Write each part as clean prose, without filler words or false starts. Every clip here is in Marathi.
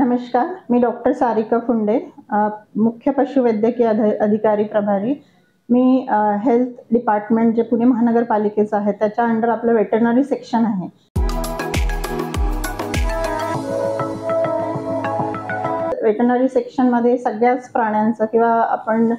नमस्कार, मी डॉक्टर सारिका फुंडे, मुख्य पशुवैद्यकीय अधिकारी प्रभारी। मी हेल्थ डिपार्टमेंट जे पुणे महानगरपालिकेचं आहे त्याच्या अंडर आपलं वेटरनरी सेक्शन आहे। वेटरनरी सेक्शनमध्ये सगळ्याच प्राण्यांचं किंवा आपण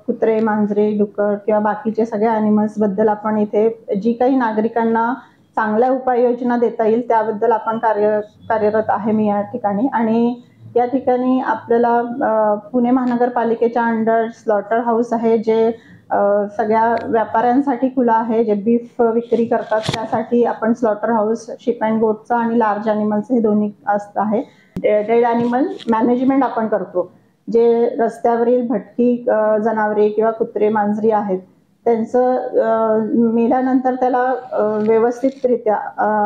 कुत्रे, मांजरे, डुक्कर किंवा बाकीचे सगळ्या ॲनिमल्स बद्दल आपण इथे जी काही नागरिकांना चांगल्या उपाययोजना देता येईल त्याबद्दल आपण कार्यरत आहे मी या ठिकाणी। आणि या ठिकाणी आपल्याला पुणे महानगरपालिकेच्या अंडर स्लॉटर हाऊस आहे जे सगळ्या व्यापाऱ्यांसाठी खुला आहे, जे बीफ विक्री करतात त्यासाठी आपण स्लॉटर हाऊस शिप अँड गोटचा आणि लार्ज ॲनिमल्स हे दोन्ही असतं आहे। डेड ॲनिमल मॅनेजमेंट आपण करतो, जे रस्त्यावरील भटकी जनावरे किंवा कुत्रे मांजरी आहेत त्यांचं मेल्यानंतर त्याला व्यवस्थितरित्या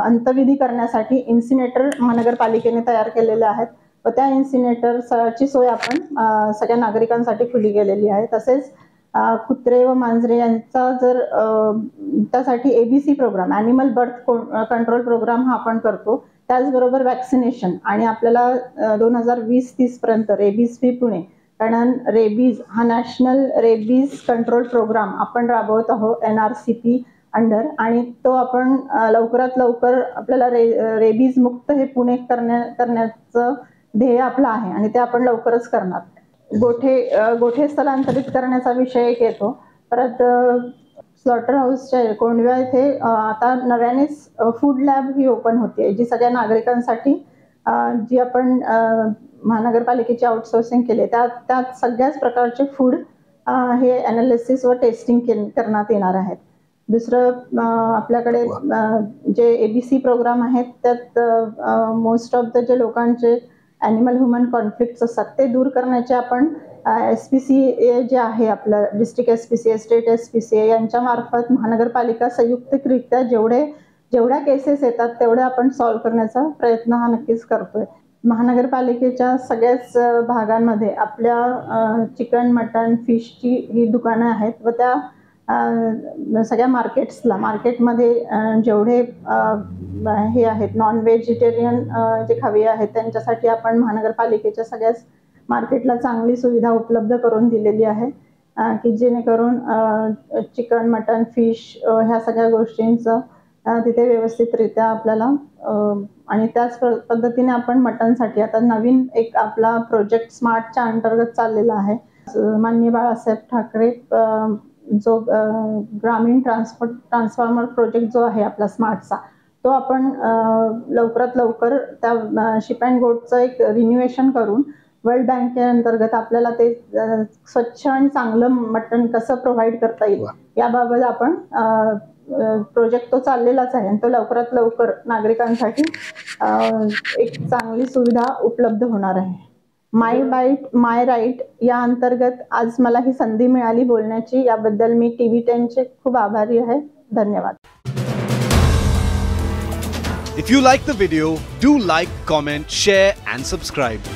अंत्यविधी करण्यासाठी इन्सिनेटर महानगरपालिकेने तयार केलेले आहेत व त्या इन्सिनेटरची सोय आपण सगळ्या नागरिकांसाठी खुली केलेली आहे। तसेच कुत्रे व मांजरे यांचा जर त्यासाठी ABC programme animal birth control programme हा आपण करतो। त्याचबरोबर वॅक्सिनेशन आणि आपल्याला 2020-30 पर्यंत रेबीज फ्री पुणे, कारण रेबीज हा नॅशनल रेबीज कंट्रोल प्रोग्राम आपण राबवत आहोत NRCP अंडर, आणि तो आपण लवकरात लवकर आपल्याला रेबीज मुक्त हे पुणे करण्याचं ध्येय आपलं आहे आणि ते आपण लवकरच करणार। गोठे स्थलांतरित करण्याचा विषय एक येतो। परत स्लॉटर हाऊसच्या कोंडव्या इथे आता नव्यानेच फूड लॅब ही ओपन होते, जी सगळ्या नागरिकांसाठी जी आपण महानगरपालिकेची आउटसोर्सिंग केले त्यात सगळ्याच प्रकारचे फूड हे ॲनालिसिस व टेस्टिंग करण्यात येणार आहेत। दुसरं आपल्याकडे जे ABC प्रोग्राम आहेत त्यात मोस्ट ऑफ द जे लोकांचे ॲनिमल ह्युमन कॉन्फ्लिक्ट्स असतात ते दूर करण्याचे आपण SPCA जे आहे आपलं डिस्ट्रिक्ट SPCA, स्टेट SPCA यांच्या मार्फत महानगरपालिका संयुक्तरित्या जेवढ्या केसेस येतात तेवढ्या आपण सॉल्व्ह करण्याचा प्रयत्न हा नक्कीच करतोय। महानगरपालिकेच्या सगळ्याच भागांमध्ये आपल्या चिकन, मटन, फिशची ही दुकानं आहेत व त्या सगळ्या मार्केटमध्ये जेवढे हे आहेत नॉन व्हेजिटेरियन जे खवे आहेत त्यांच्यासाठी आपण महानगरपालिकेच्या सगळ्याच मार्केटला चांगली सुविधा उपलब्ध करून दिलेली आहे की जेणेकरून चिकन, मटन, फिश ह्या सगळ्या गोष्टींचं तिथे व्यवस्थितरित्या आपल्याला आणि त्याच पद्धतीने आपण मटनसाठी आता नवीन एक आपला प्रोजेक्ट स्मार्टच्या अंतर्गत चाललेला आहे। माननीय बाळासाहेब ठाकरे जो ग्रामीण ट्रान्सफॉर्मर प्रोजेक्ट जो आहे आपला स्मार्टचा, तो आपण लवकरात लवकर त्या शिप अँड गोटचं एक रिन्युएशन करून वर्ल्ड बँकेअंतर्गत आपल्याला ते स्वच्छ आणि चांगलं मटण कसं प्रोव्हाइड करता येईल याबाबत आपण प्रोजेक्ट तो चाललेलाच आहे आणि तो लवकरात लवकर नागरिकांसाठी एक चांगली सुविधा उपलब्ध होणार आहे। माय बाईट माय राईट या अंतर्गत आज मला ही संधी मिळाली बोलण्याची, याबद्दल मी TV10 चे खूप आभारी आहे। धन्यवाद। If you like the video, do like, comment, share and subscribe.